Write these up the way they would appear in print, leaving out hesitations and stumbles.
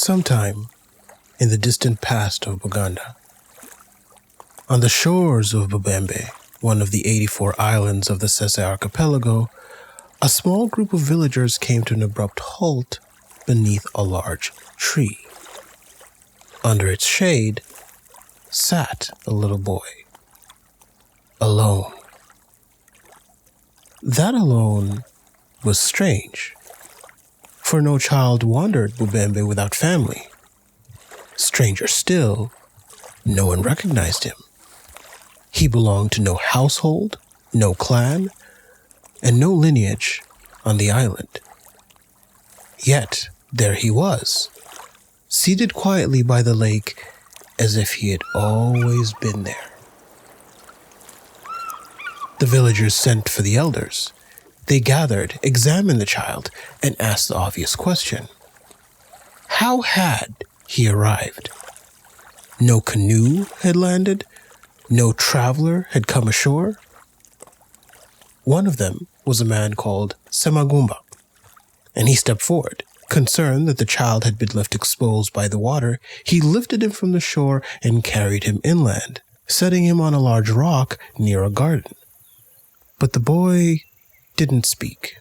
Sometime in the distant past of Buganda, on the shores of Bubembe, one of the 84 islands of the Sese archipelago, a small group of villagers came to an abrupt halt beneath a large tree. Under its shade sat a little boy, alone. That alone was strange, for no child wandered Bubembe without family. Stranger still, no one recognized him. He belonged to no household, no clan, and no lineage on the island. Yet there he was, seated quietly by the lake as if he had always been there. The villagers sent for the elders. They gathered, examined the child, and asked the obvious question. How had he arrived? No canoe had landed? No traveler had come ashore? One of them was a man called Semagumba, and he stepped forward. Concerned that the child had been left exposed by the water, he lifted him from the shore and carried him inland, setting him on a large rock near a garden. But the boy didn't speak.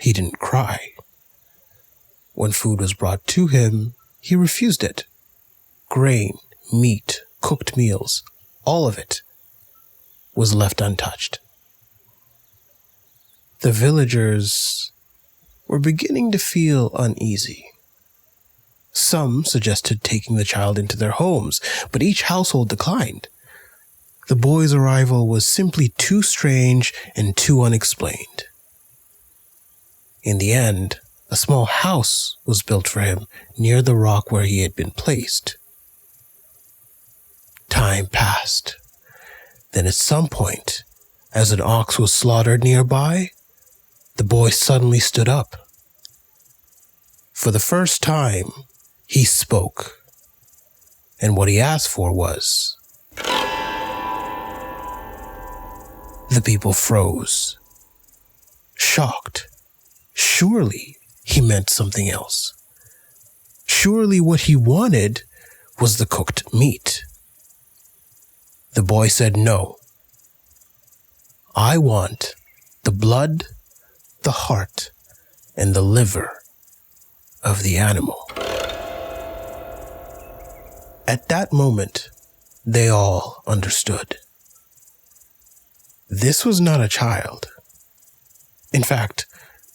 He didn't cry. When food was brought to him, he refused it. Grain, meat, cooked meals, all of it was left untouched. The villagers were beginning to feel uneasy. Some suggested taking the child into their homes, but each household declined. The boy's arrival was simply too strange and too unexplained. In the end, a small house was built for him near the rock where he had been placed. Time passed. Then at some point, as an ox was slaughtered nearby, the boy suddenly stood up. For the first time, he spoke, and what he asked for was... The people froze, shocked. Surely he meant something else. Surely what he wanted was the cooked meat. The boy said, "No. I want the blood, the heart, and the liver of the animal." At that moment, they all understood. This was not a child. In fact,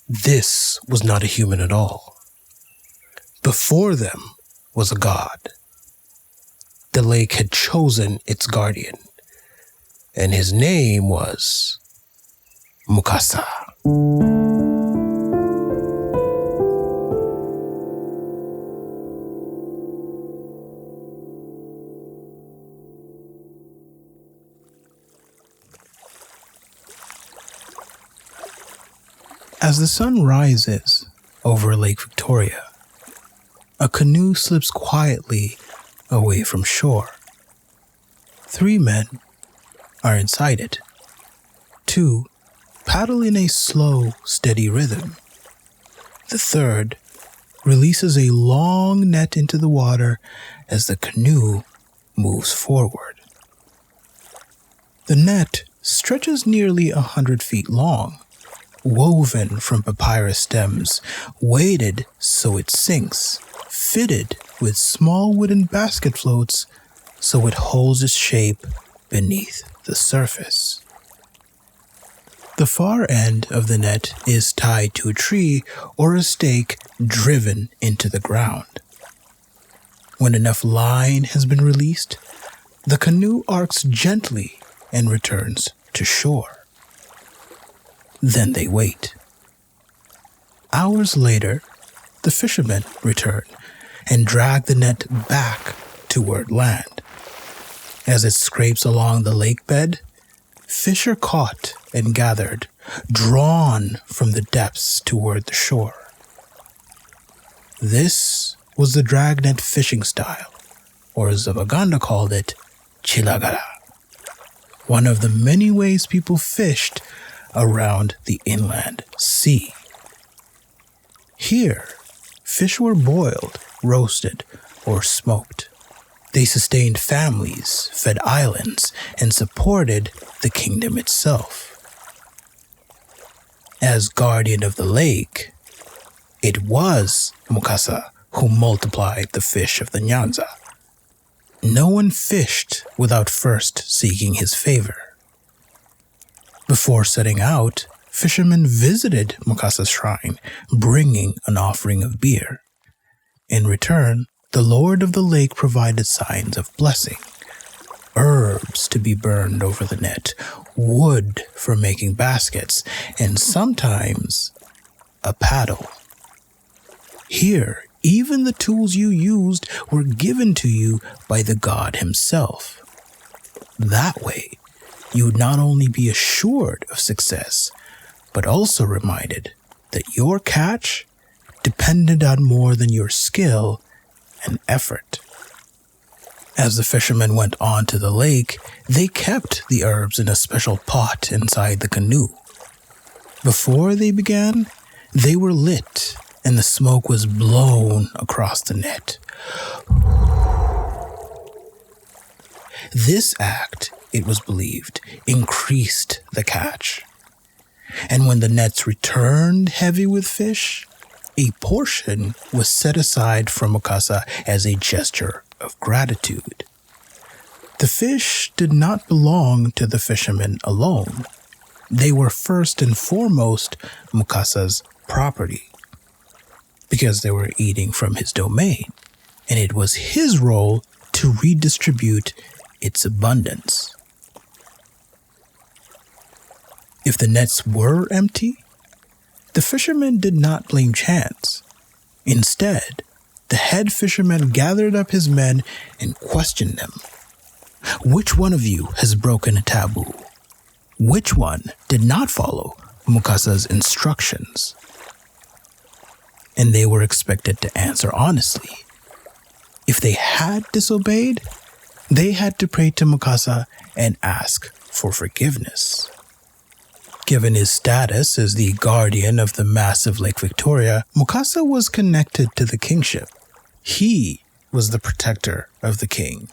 this was not a human at all. Before them was a god. The lake had chosen its guardian, and his name was Mukasa. As the sun rises over Lake Victoria, a canoe slips quietly away from shore. 3 men are inside it. 2 paddle in a slow, steady rhythm. The third releases a long net into the water as the canoe moves forward. The net stretches nearly 100 feet long, woven from papyrus stems, weighted so it sinks, fitted with small wooden basket floats so it holds its shape beneath the surface. The far end of the net is tied to a tree or a stake driven into the ground. When enough line has been released, the canoe arcs gently and returns to shore. Then they wait. Hours later, the fishermen return and drag the net back toward land. As it scrapes along the lake bed, fish are caught and gathered, drawn from the depths toward the shore. This was the dragnet fishing style, or as the Baganda called it, chilagara, one of the many ways people fished around the inland sea. Here, fish were boiled roasted, or smoked. They sustained families, fed islands, and supported the kingdom itself. As guardian of the lake, it was Mukasa who multiplied the fish of the Nyanza. No one fished without first seeking his favor. Before setting out, fishermen visited Mukasa's shrine, bringing an offering of beer. In return, the Lord of the Lake provided signs of blessing: herbs to be burned over the net, wood for making baskets, and sometimes a paddle. Here, even the tools you used were given to you by the god himself. That way, you would not only be assured of success, but also reminded that your catch depended on more than your skill and effort. As the fishermen went on to the lake, they kept the herbs in a special pot inside the canoe. Before they began, they were lit and the smoke was blown across the net. This act, it was believed, increased the catch. And when the nets returned heavy with fish, a portion was set aside from Mukasa as a gesture of gratitude. The fish did not belong to the fishermen alone. They were first and foremost Mukasa's property, because they were eating from his domain, and it was his role to redistribute its abundance. If the nets were empty, the fishermen did not blame chance. Instead, the head fisherman gathered up his men and questioned them. Which one of you has broken a taboo? Which one did not follow Mukasa's instructions? And they were expected to answer honestly. If they had disobeyed, they had to pray to Mukasa and ask for forgiveness. Given his status as the guardian of the massive Lake Victoria, Mukasa was connected to the kingship. He was the protector of the king.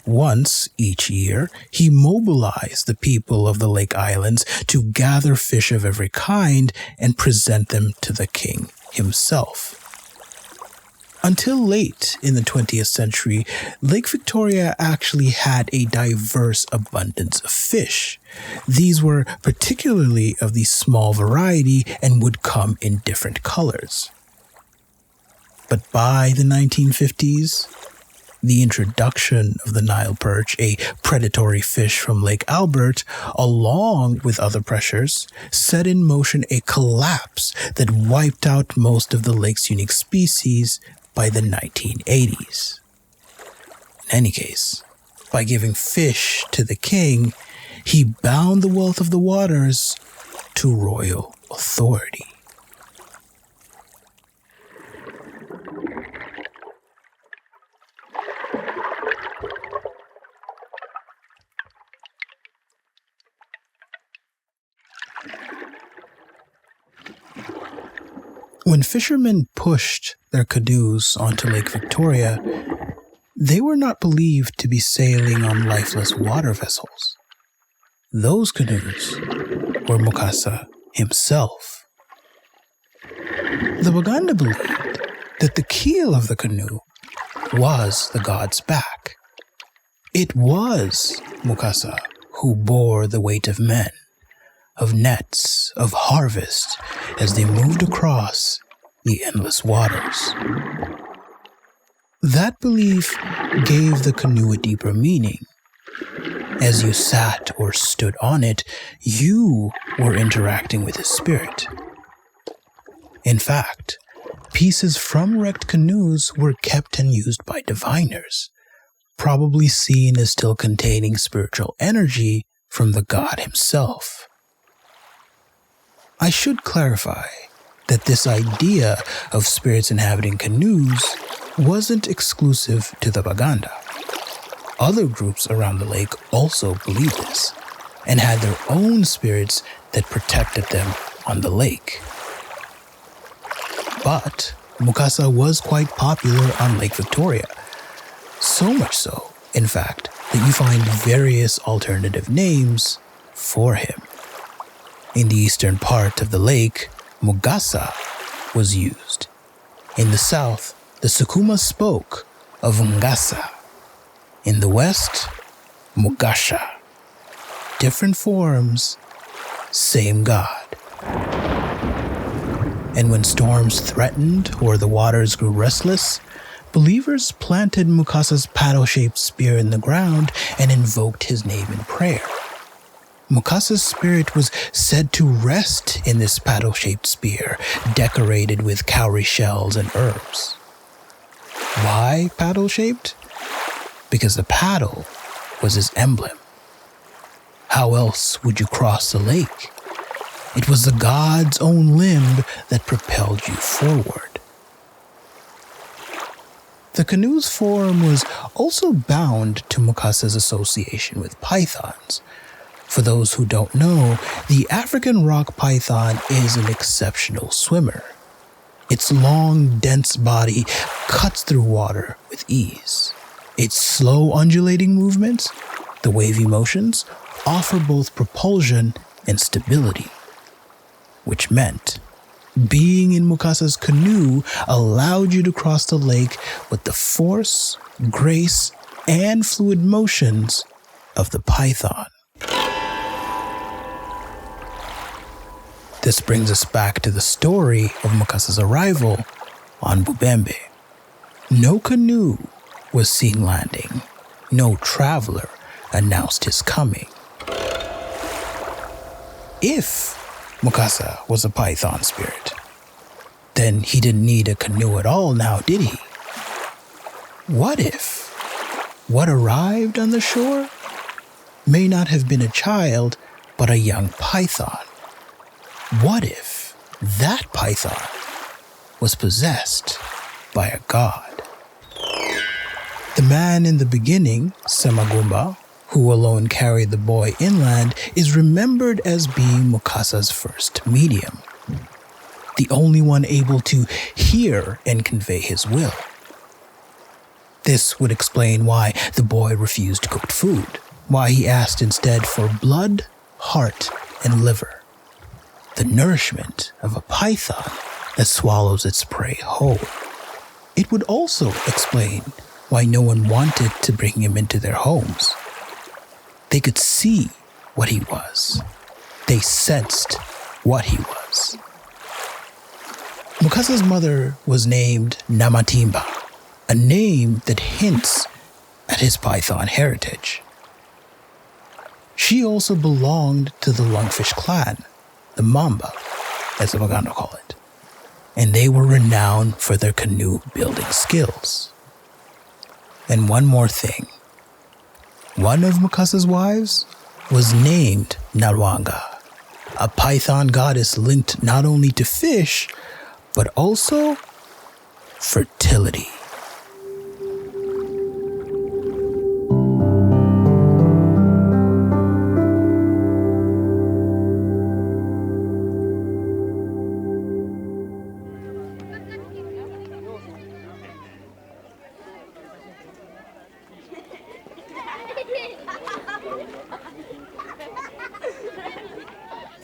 Once each year, he mobilized the people of the Lake Islands to gather fish of every kind and present them to the king himself. Until late in the 20th century, Lake Victoria actually had a diverse abundance of fish. These were particularly of the small variety and would come in different colors. But by the 1950s, the introduction of the Nile perch, a predatory fish from Lake Albert, along with other pressures, set in motion a collapse that wiped out most of the lake's unique species by the 1980s. In any case, by giving fish to the king, he bound the wealth of the waters to royal authority. When fishermen pushed their canoes onto Lake Victoria, they were not believed to be sailing on lifeless water vessels. Those canoes were Mukasa himself. The Baganda believed that the keel of the canoe was the god's back. It was Mukasa who bore the weight of men, of nets, of harvest, as they moved across the endless waters. That belief gave the canoe a deeper meaning. As you sat or stood on it, you were interacting with his spirit. In fact, pieces from wrecked canoes were kept and used by diviners, probably seen as still containing spiritual energy from the god himself. I should clarify that this idea of spirits inhabiting canoes wasn't exclusive to the Baganda. Other groups around the lake also believed this and had their own spirits that protected them on the lake. But Mukasa was quite popular on Lake Victoria. So much so, in fact, that you find various alternative names for him. In the eastern part of the lake, Mukasa was used. In the south, the Sukuma spoke of Ngasa. In the west, Mugasha. Different forms, same god. And when storms threatened or the waters grew restless, believers planted Mukasa's paddle-shaped spear in the ground and invoked his name in prayer. Mukasa's spirit was said to rest in this paddle-shaped spear, decorated with cowrie shells and herbs. Why paddle-shaped? Because the paddle was his emblem. How else would you cross the lake? It was the god's own limb that propelled you forward. The canoe's form was also bound to Mukasa's association with pythons. For those who don't know, the African rock python is an exceptional swimmer. Its long, dense body cuts through water with ease. Its slow, undulating movements, the wavy motions, offer both propulsion and stability, which meant being in Mukasa's canoe allowed you to cross the lake with the force, grace, and fluid motions of the python. This brings us back to the story of Mukasa's arrival on Bubembe. No canoe was seen landing. No traveler announced his coming. If Mukasa was a python spirit, then he didn't need a canoe at all now, did he? What if what arrived on the shore may not have been a child, but a young python? What if that python was possessed by a god? The man in the beginning, Semagumba, who alone carried the boy inland, is remembered as being Mukasa's first medium, the only one able to hear and convey his will. This would explain why the boy refused cooked food, why he asked instead for blood, heart, and liver, the nourishment of a python that swallows its prey whole. It would also explain why no one wanted to bring him into their homes. They could see what he was. They sensed what he was. Mukasa's mother was named Namatimba, a name that hints at his python heritage. She also belonged to the lungfish clan, the Mamba, as the Baganda call it, and they were renowned for their canoe building skills. And one more thing. One of Mukasa's wives was named Narwanga, a python goddess linked not only to fish, but also fertility.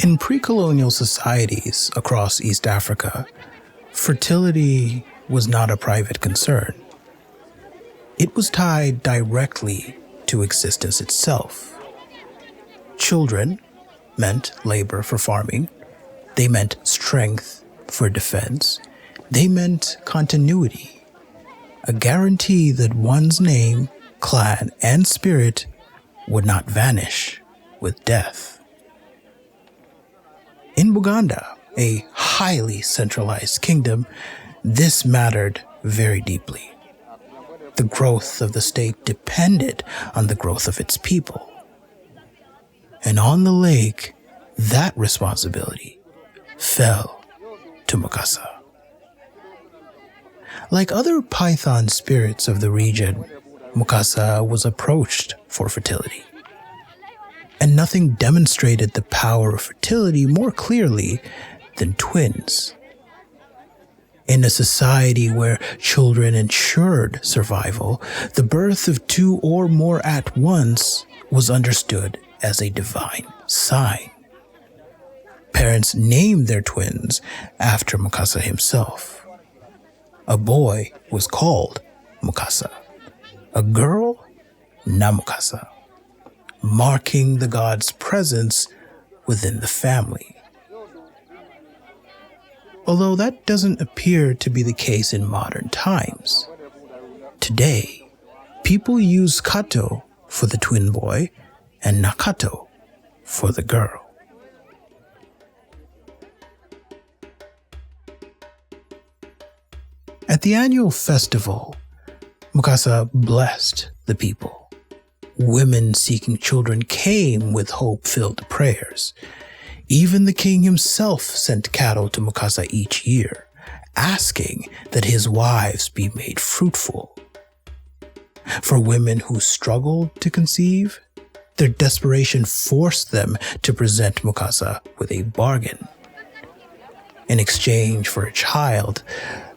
In pre-colonial societies across East Africa, fertility was not a private concern. It was tied directly to existence itself. Children meant labor for farming. They meant strength for defense. They meant continuity, a guarantee that one's name, clan, and spirit would not vanish with death. In Buganda, a highly centralized kingdom, this mattered very deeply. The growth of the state depended on the growth of its people. And on the lake, that responsibility fell to Mukasa. Like other python spirits of the region, Mukasa was approached for fertility. And nothing demonstrated the power of fertility more clearly than twins. In a society where children ensured survival, the birth of two or more at once was understood as a divine sign. Parents named their twins after Mukasa himself. A boy was called Mukasa, a girl Namukasa, marking the god's presence within the family. Although that doesn't appear to be the case in modern times. Today, people use Kato for the twin boy and Nakato for the girl. At the annual festival, Mukasa blessed the people. Women seeking children came with hope-filled prayers. Even the king himself sent cattle to Mukasa each year, asking that his wives be made fruitful. For women who struggled to conceive, their desperation forced them to present Mukasa with a bargain. In exchange for a child,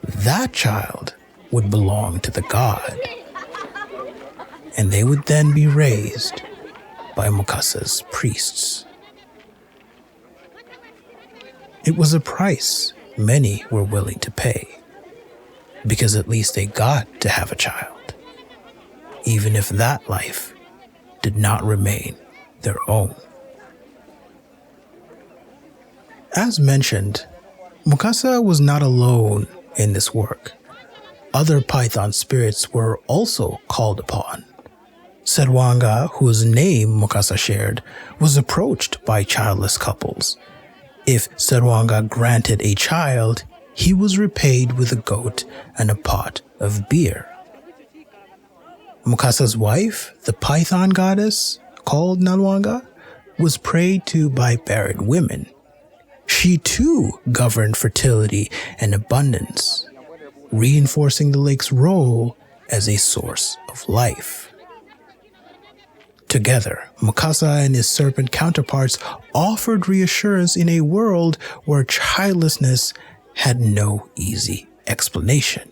that child would belong to the god, and they would then be raised by Mukasa's priests. It was a price many were willing to pay, because at least they got to have a child, even if that life did not remain their own. As mentioned, Mukasa was not alone in this work. Other python spirits were also called upon. Serwanga, whose name Mukasa shared, was approached by childless couples. If Serwanga granted a child, he was repaid with a goat and a pot of beer. Mukasa's wife, the python goddess, called Nalwanga, was prayed to by buried women. She too governed fertility and abundance, reinforcing the lake's role as a source of life. Together, Mukasa and his serpent counterparts offered reassurance in a world where childlessness had no easy explanation.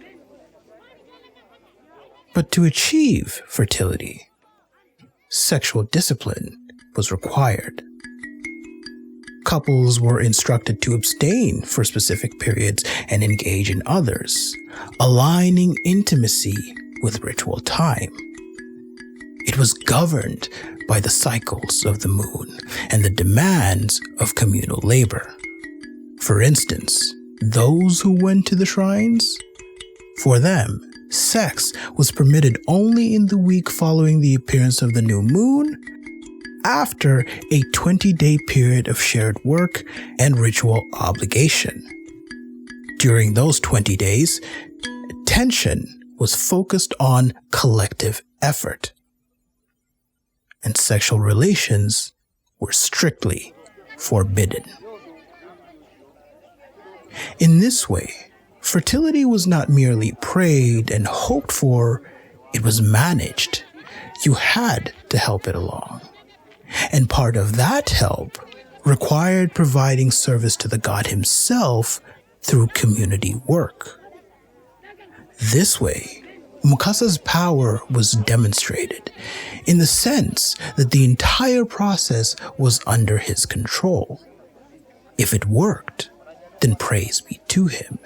But to achieve fertility, sexual discipline was required. Couples were instructed to abstain for specific periods and engage in others, aligning intimacy with ritual time. It was governed by the cycles of the moon and the demands of communal labor. For instance, those who went to the shrines, for them, sex was permitted only in the week following the appearance of the new moon, after a 20-day period of shared work and ritual obligation. During those 20 days, attention was focused on collective effort, and sexual relations were strictly forbidden. In this way, fertility was not merely prayed and hoped for, it was managed. You had to help it along. And part of that help required providing service to the god himself through community work. This way, Mukasa's power was demonstrated in the sense that the entire process was under his control. If it worked, then praise be to him.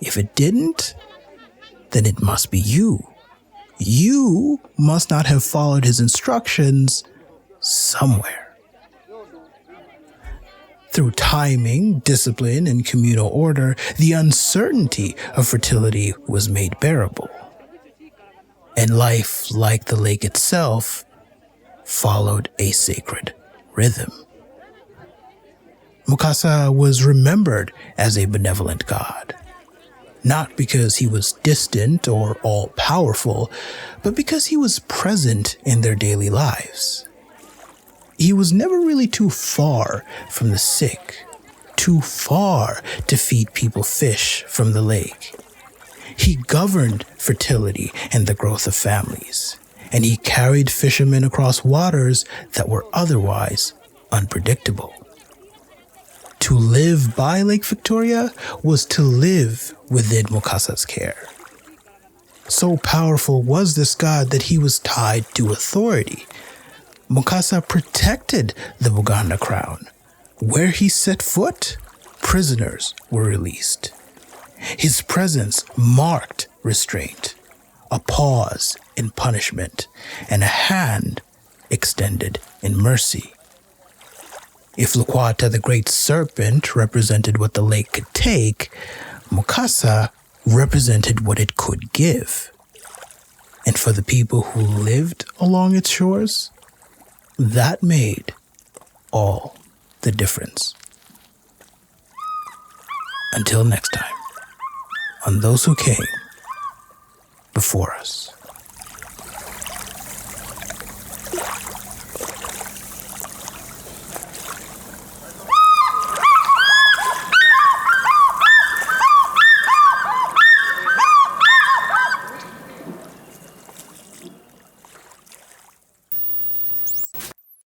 If it didn't, then it must be you. You must not have followed his instructions somewhere. Through timing, discipline, and communal order, the uncertainty of fertility was made bearable. And life, like the lake itself, followed a sacred rhythm. Mukasa was remembered as a benevolent god, not because he was distant or all-powerful, but because he was present in their daily lives. He was never really too far from the sick, too far to feed people fish from the lake. He governed fertility and the growth of families, and he carried fishermen across waters that were otherwise unpredictable. To live by Lake Victoria was to live within Mukasa's care. So powerful was this god that he was tied to authority. Mukasa protected the Buganda crown. Where he set foot, prisoners were released. His presence marked restraint, a pause in punishment, and a hand extended in mercy. If Lukwata, the great serpent, represented what the lake could take, Mukasa represented what it could give. And for the people who lived along its shores, that made all the difference. Until next time, on those who came before us.